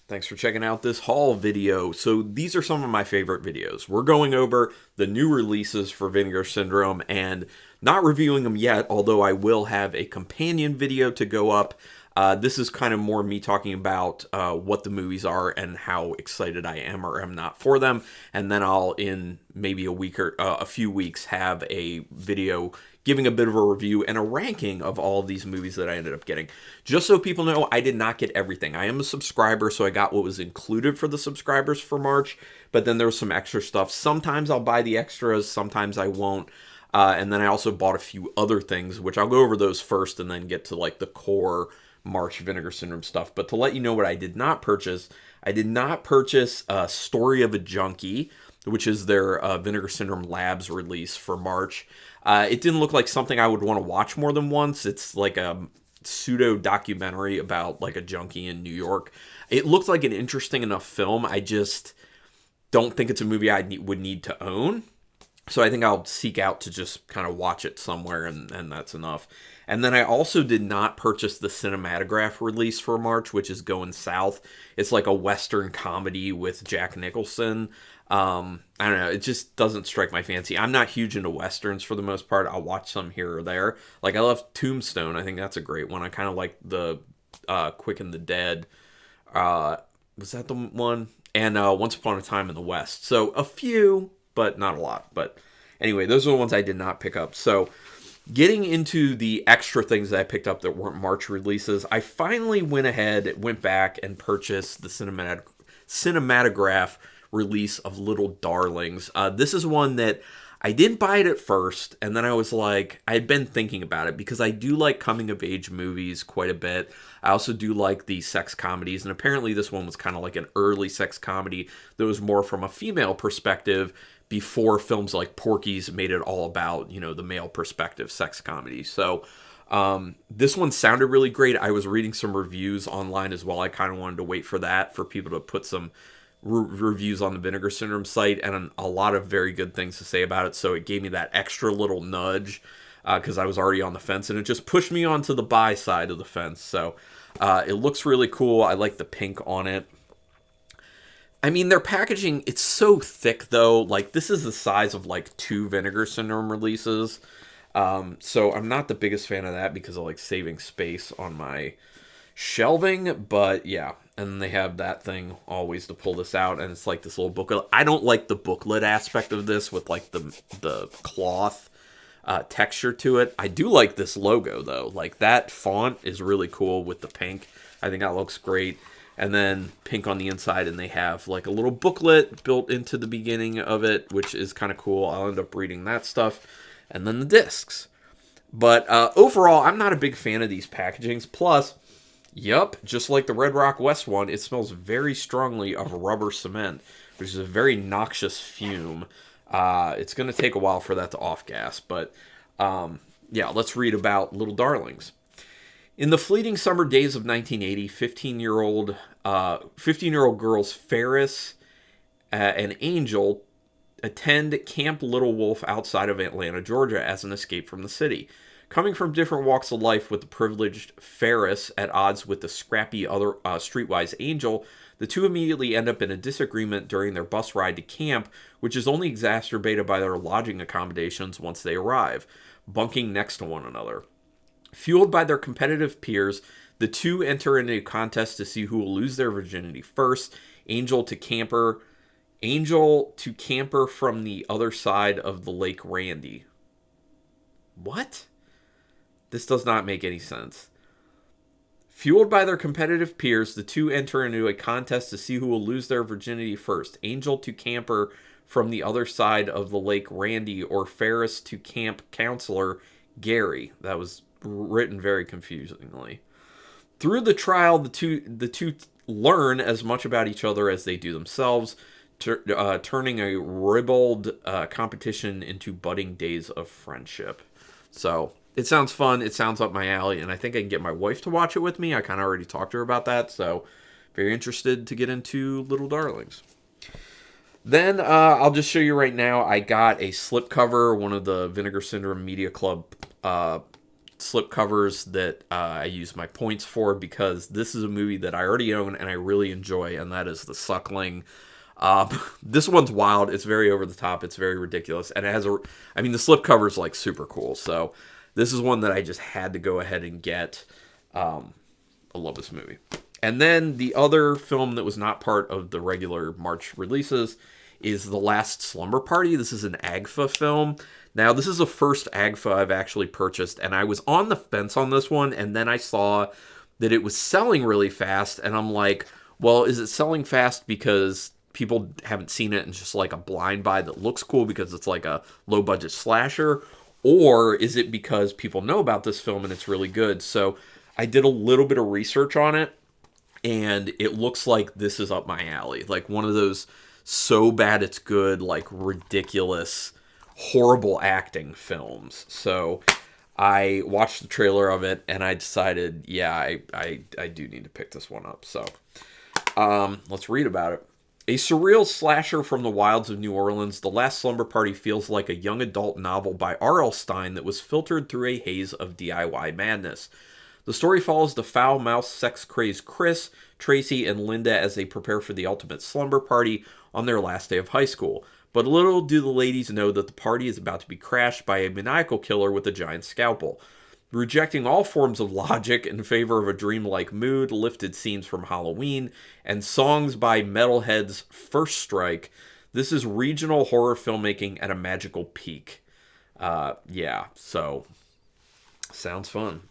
Thanks for checking out this haul video. So these are some of my favorite videos. We're going over the new releases for Vinegar Syndrome and not reviewing them yet, although I will have a companion video to go up. This is kind of more me talking about what the movies are and how excited I am or am not for them. And then I'll, in maybe a week or a few weeks, have a video giving a bit of a review and a ranking of all of these movies that I ended up getting. Just so people know, I did not get everything. I am a subscriber, so I got what was included for the subscribers for March, but then there was some extra stuff. Sometimes I'll buy the extras, sometimes I won't. And then I also bought a few other things, which I'll go over those first and then get to like the core March Vinegar Syndrome stuff. But to let you know what I did not purchase Story of a Junkie, which is their Vinegar Syndrome Labs release for March. It didn't look like something I would want to watch more than once. It's like a pseudo documentary about like a junkie in New York. It looked like an interesting enough film. I just don't think it's a movie I would need to own. So I think I'll seek out to just kind of watch it somewhere, and that's enough. And then I also did not purchase the Cinematograph release for March, which is Going South. It's like a Western comedy with Jack Nicholson. I don't know, it just doesn't strike my fancy. I'm not huge into Westerns for the most part. I'll watch some here or there. Like, I love Tombstone. I think that's a great one. I kind of like the Quick and the Dead. Was that the one? And Once Upon a Time in the West. So a few, but not a lot. But anyway, those are the ones I did not pick up. So getting into the extra things that I picked up that weren't March releases, I finally went back and purchased the Cinematograph release of Little Darlings. This is one that I didn't buy it at first, and then I was like, I had been thinking about it because I do like coming of age movies quite a bit. I also do like the sex comedies, and apparently this one was kind of like an early sex comedy that was more from a female perspective before films like Porky's made it all about, you know, the male perspective sex comedy. So this one sounded really great. I was reading some reviews online as well. I kind of wanted to wait for that, for people to put some reviews on the Vinegar Syndrome site, and a lot of very good things to say about it. So it gave me that extra little nudge because I was already on the fence, and it just pushed me onto the buy side of the fence. So it looks really cool. I like the pink on it. I mean, their packaging, it's so thick, though. Like, this is the size of, like, 2 Vinegar Syndrome releases. So I'm not the biggest fan of that because I like saving space on my shelving. But, yeah. And then they have that thing always to pull this out. And it's like this little booklet. I don't like the booklet aspect of this with, like, the cloth texture to it. I do like this logo, though. Like, that font is really cool with the pink. I think that looks great. And then pink on the inside, and they have like a little booklet built into the beginning of it, which is kind of cool. I'll end up reading that stuff. And then the discs. But overall, I'm not a big fan of these packagings. Plus, just like the Red Rock West one, it smells very strongly of rubber cement, which is a very noxious fume. It's going to take a while for that to off-gas. But yeah, let's read about Little Darlings. In the fleeting summer days of 1980, 15-year-old girls Ferris and Angel attend Camp Little Wolf outside of Atlanta, Georgia, as an escape from the city. Coming from different walks of life, with the privileged Ferris at odds with the scrappy other streetwise Angel, the two immediately end up in a disagreement during their bus ride to camp, which is only exacerbated by their lodging accommodations once they arrive, bunking next to one another. Fueled by their competitive peers, the two enter into a contest to see who will lose their virginity first. Angel to camper from the other side of the Lake Randy. What? This does not make any sense. Fueled by their competitive peers, the two enter into a contest to see who will lose their virginity first. Angel to camper from the other side of the Lake Randy, or Ferris to camp counselor Gary. That was written very confusingly. Through the trial, the two learn as much about each other as they do themselves, turning a ribald competition into budding days of friendship. So it sounds fun. It sounds up my alley, and I think I can get my wife to watch it with me. I kind of already talked to her about that, so very interested to get into Little Darlings. Then I'll just show you right now. I got a slipcover, one of the Vinegar Syndrome Media Club slipcovers that I use my points for, because this is a movie that I already own and I really enjoy, and that is The Suckling. This one's wild. It's very over the top. It's very ridiculous, and it has I mean, the slipcover is like super cool. So this is one that I just had to go ahead and get. I love this movie. And then the other film that was not part of the regular March releases is The Last Slumber Party. This is an AGFA film. Now, this is the first AGFA I've actually purchased, and I was on the fence on this one, and then I saw that it was selling really fast, and I'm like, well, is it selling fast because people haven't seen it and it's just like a blind buy that looks cool because it's like a low-budget slasher, or is it because people know about this film and it's really good? So I did a little bit of research on it, and it looks like this is up my alley. Like one of those so bad it's good, like ridiculous, horrible acting films. So I watched the trailer of it and I decided, yeah, I do need to pick this one up. So let's read about it. A surreal slasher from the wilds of New Orleans, The Last Slumber Party feels like a young adult novel by R.L. Stine that was filtered through a haze of DIY madness. The story follows the foul-mouthed, sex-crazed Chris, Tracy, and Linda as they prepare for the ultimate slumber party on their last day of high school. But little do the ladies know that the party is about to be crashed by a maniacal killer with a giant scalpel. Rejecting all forms of logic in favor of a dreamlike mood, lifted scenes from Halloween, and songs by metalheads First Strike, this is regional horror filmmaking at a magical peak. Yeah, so sounds fun.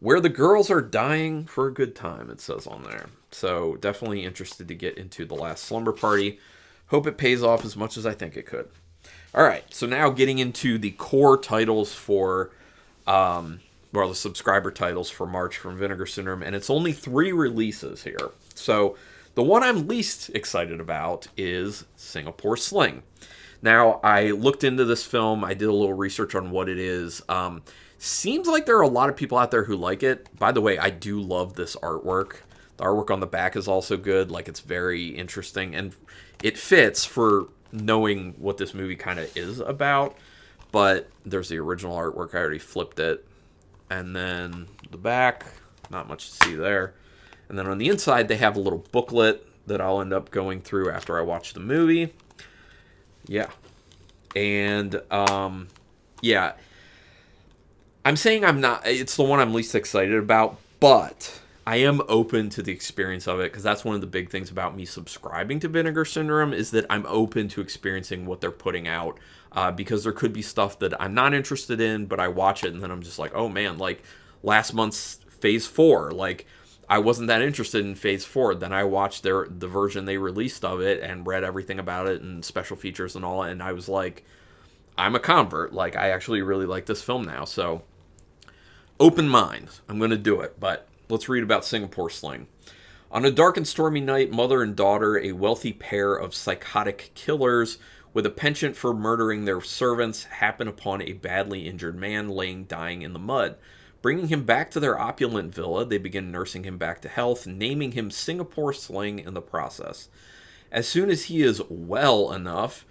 Where the girls are dying for a good time, it says on there. So definitely interested to get into The Last Slumber Party. Hope it pays off as much as I think it could. All right, so now getting into the core titles for, the subscriber titles for March from Vinegar Syndrome, and it's only 3 releases here. So the one I'm least excited about is Singapore Sling. Now, I looked into this film. I did a little research on what it is. Seems like there are a lot of people out there who like it. By the way, I do love this artwork. The artwork on the back is also good. Like, it's very interesting, and it fits for knowing what this movie kind of is about. But there's the original artwork. I already flipped it. And then the back, not much to see there. And then on the inside, they have a little booklet that I'll end up going through after I watch the movie. Yeah. And, yeah. I'm saying it's the one I'm least excited about, but I am open to the experience of it, because that's one of the big things about me subscribing to Vinegar Syndrome, is that I'm open to experiencing what they're putting out, because there could be stuff that I'm not interested in, but I watch it and then I'm just like, oh man, like last month's Phase 4, like I wasn't that interested in Phase 4. Then I watched the version they released of it and read everything about it and special features and all, and I was like, I'm a convert. Like, I actually really like this film now, so open mind. I'm going to do it, but let's read about Singapore Sling. On a dark and stormy night, mother and daughter, a wealthy pair of psychotic killers with a penchant for murdering their servants, happen upon a badly injured man laying dying in the mud. Bringing him back to their opulent villa, they begin nursing him back to health, naming him Singapore Sling in the process. As soon as he is well enough,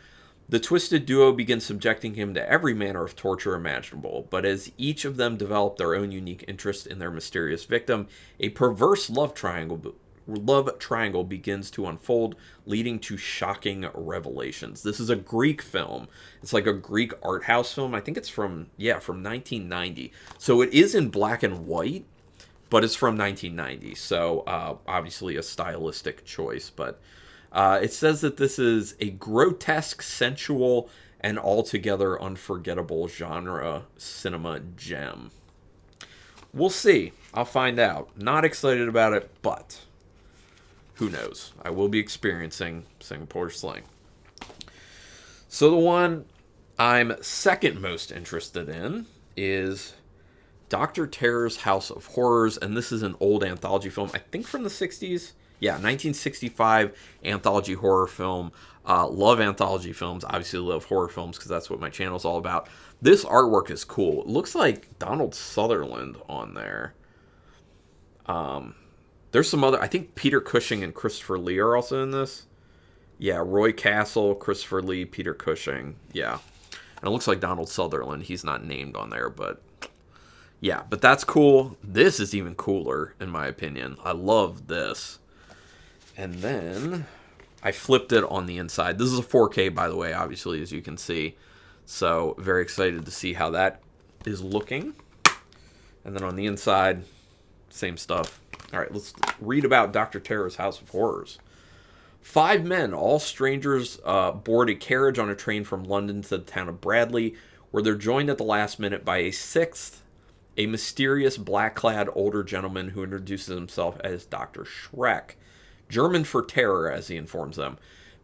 the twisted duo begins subjecting him to every manner of torture imaginable, but as each of them develop their own unique interest in their mysterious victim, a perverse love triangle begins to unfold, leading to shocking revelations. This is a Greek film. It's like a Greek art house film. I think it's from 1990. So it is in black and white, but it's from 1990. So obviously a stylistic choice, but it says that this is a grotesque, sensual, and altogether unforgettable genre cinema gem. We'll see. I'll find out. Not excited about it, but who knows? I will be experiencing Singapore Sling. So the one I'm second most interested in is Dr. Terror's House of Horrors, and this is an old anthology film, I think from the 60s. Yeah, 1965 anthology horror film. Love anthology films. Obviously love horror films because that's what my channel's all about. This artwork is cool. It looks like Donald Sutherland on there. There's some other... I think Peter Cushing and Christopher Lee are also in this. Yeah, Roy Castle, Christopher Lee, Peter Cushing. Yeah. And it looks like Donald Sutherland. He's not named on there, but... Yeah, but that's cool. This is even cooler, in my opinion. I love this. And then I flipped it on the inside. This is a 4K, by the way, obviously, as you can see. So, very excited to see how that is looking. And then on the inside, same stuff. All right, let's read about Dr. Terror's House of Horrors. 5 men, all strangers, board a carriage on a train from London to the town of Bradley, where they're joined at the last minute by a sixth, a mysterious black-clad older gentleman who introduces himself as Dr. Schreck, German for terror, as he informs them.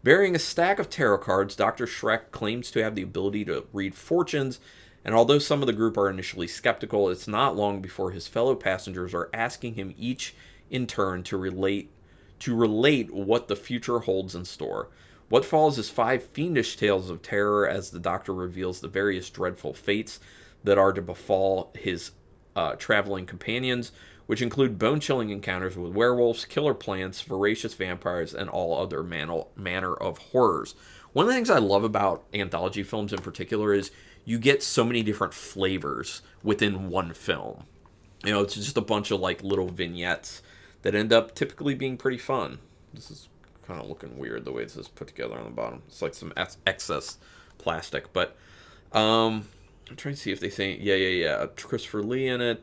Bearing a stack of tarot cards, Dr. Schreck claims to have the ability to read fortunes, and although some of the group are initially skeptical, it's not long before his fellow passengers are asking him each in turn to relate what the future holds in store. What follows is 5 fiendish tales of terror as the Doctor reveals the various dreadful fates that are to befall his traveling companions, which include bone-chilling encounters with werewolves, killer plants, voracious vampires, and all other manner of horrors. One of the things I love about anthology films in particular is you get so many different flavors within one film. You know, it's just a bunch of like little vignettes that end up typically being pretty fun. This is kind of looking weird the way this is put together on the bottom. It's like some excess plastic, but I'm trying to see if they say yeah. Christopher Lee in it.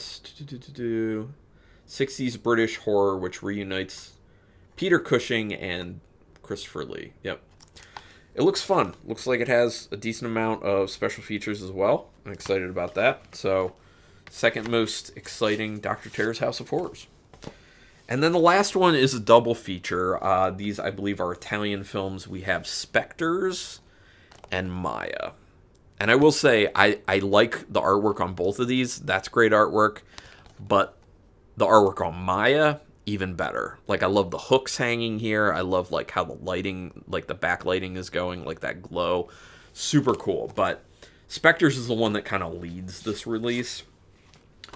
60s British horror, which reunites Peter Cushing and Christopher Lee. Yep. It looks fun. Looks like it has a decent amount of special features as well. I'm excited about that. So, second most exciting Dr. Terror's House of Horrors. And then the last one is a double feature. These, I believe, are Italian films. We have Spectres and Maya. And I will say, I like the artwork on both of these. That's great artwork. But the artwork on Maya, even better. Like, I love the hooks hanging here. I love, like, how the lighting, like, the backlighting is going, like, that glow. Super cool. But Spectres is the one that kind of leads this release.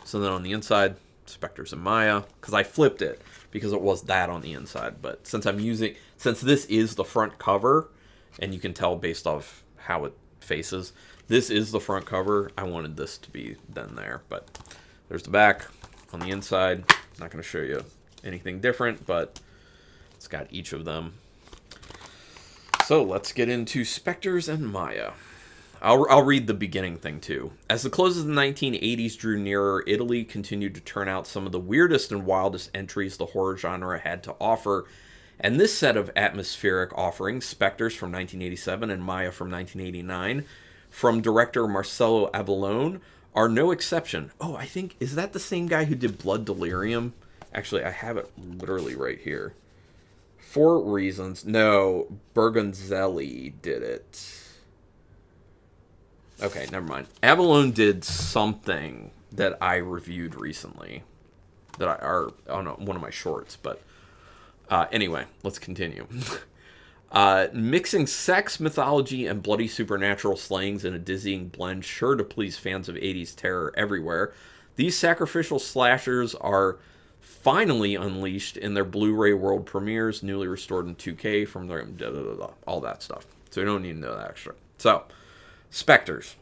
So then on the inside, Spectres and Maya, because I flipped it because it was that on the inside. But since this is the front cover, and you can tell based off how it faces, this is the front cover, I wanted this to be then there. But there's the back. On the inside, not going to show you anything different, but it's got each of them. So let's get into Spectres and Maya. I'll read the beginning thing too. As the close of the 1980s drew nearer, Italy continued to turn out some of the weirdest and wildest entries the horror genre had to offer. And this set of atmospheric offerings, Spectres from 1987 and Maya from 1989, from director Marcello Avallone, are no exception. Oh, I think, is that the same guy who did Blood Delirium? Actually, I have it literally right here. 4 Reasons. No, Bergonzelli did it. Okay, never mind. Avallone did something that I reviewed recently. One of my shorts, but anyway, let's continue. Mixing sex, mythology, and bloody supernatural slayings in a dizzying blend sure to please fans of 80s terror everywhere, these sacrificial slashers are finally unleashed in their Blu-ray world premieres, newly restored in 2K from their all that stuff. So we don't need to know that extra. So, Spectres.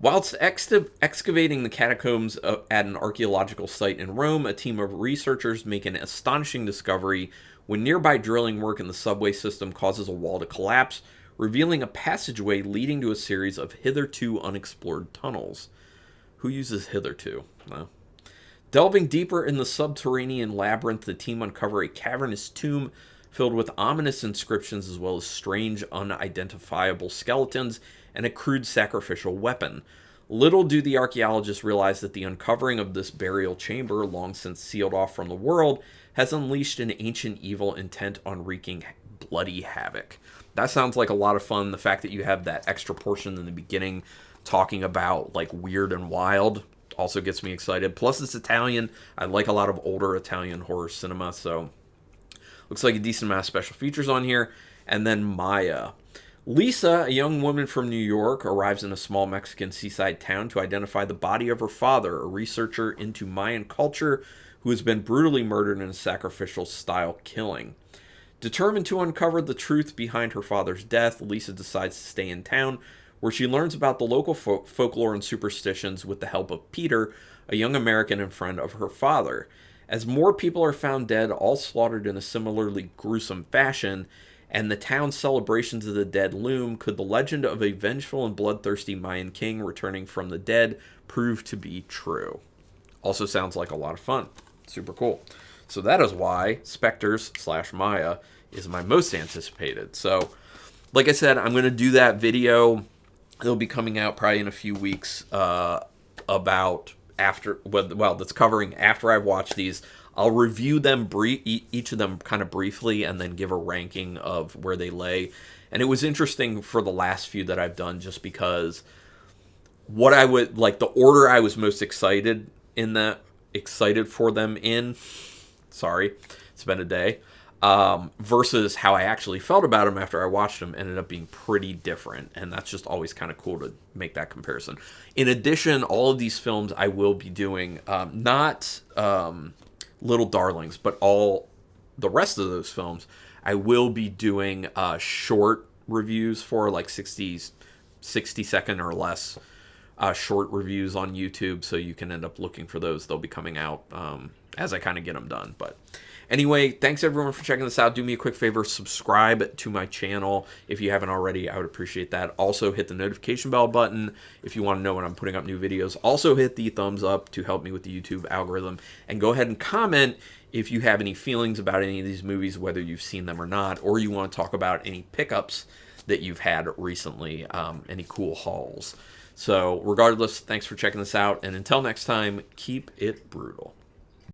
Whilst excavating the catacombs at an archaeological site in Rome, a team of researchers make an astonishing discovery when nearby drilling work in the subway system causes a wall to collapse, revealing a passageway leading to a series of hitherto unexplored tunnels. Who uses hitherto? No. Delving deeper in the subterranean labyrinth, the team uncover a cavernous tomb filled with ominous inscriptions as well as strange, unidentifiable skeletons and a crude sacrificial weapon. Little do the archaeologists realize that the uncovering of this burial chamber, long since sealed off from the world, has unleashed an ancient evil intent on wreaking bloody havoc. That sounds like a lot of fun. The fact that you have that extra portion in the beginning talking about like weird and wild also gets me excited. Plus it's Italian. I like a lot of older Italian horror cinema, so looks like a decent amount of special features on here. And then Maya. Lisa, a young woman from New York, arrives in a small Mexican seaside town to identify the body of her father, a researcher into Mayan culture who has been brutally murdered in a sacrificial-style killing. Determined to uncover the truth behind her father's death, Lisa decides to stay in town, where she learns about the local folklore and superstitions with the help of Peter, a young American and friend of her father. As more people are found dead, all slaughtered in a similarly gruesome fashion, and the town's celebrations of the dead loom, could the legend of a vengeful and bloodthirsty Mayan king returning from the dead prove to be true? Also sounds like a lot of fun. Super cool. So that is why Spectres / Maya is my most anticipated. So, like I said, I'm going to do that video. It'll be coming out probably in a few weeks about after, well, that's covering after I've watched these. I'll review them, each of them kind of briefly, and then give a ranking of where they lay. And it was interesting for the last few that I've done just because what I would, like the order I was most excited for them in, sorry, it's been a day, versus how I actually felt about them after I watched them ended up being pretty different. And that's just always kind of cool to make that comparison. In addition, all of these films I will be doing, not Little Darlings, but all the rest of those films, I will be doing short reviews for, like 60-second or less short reviews on YouTube, so you can end up looking for those. They'll be coming out as I kind of get them done. But anyway, thanks everyone for checking this out. Do me a quick favor, subscribe to my channel if you haven't already. I would appreciate that. Also, hit the notification bell button if you want to know when I'm putting up new videos. Also, hit the thumbs up to help me with the YouTube algorithm. And go ahead and comment if you have any feelings about any of these movies, whether you've seen them or not, or you want to talk about any pickups that you've had recently, any cool hauls. So regardless, thanks for checking this out. And until next time, keep it brutal.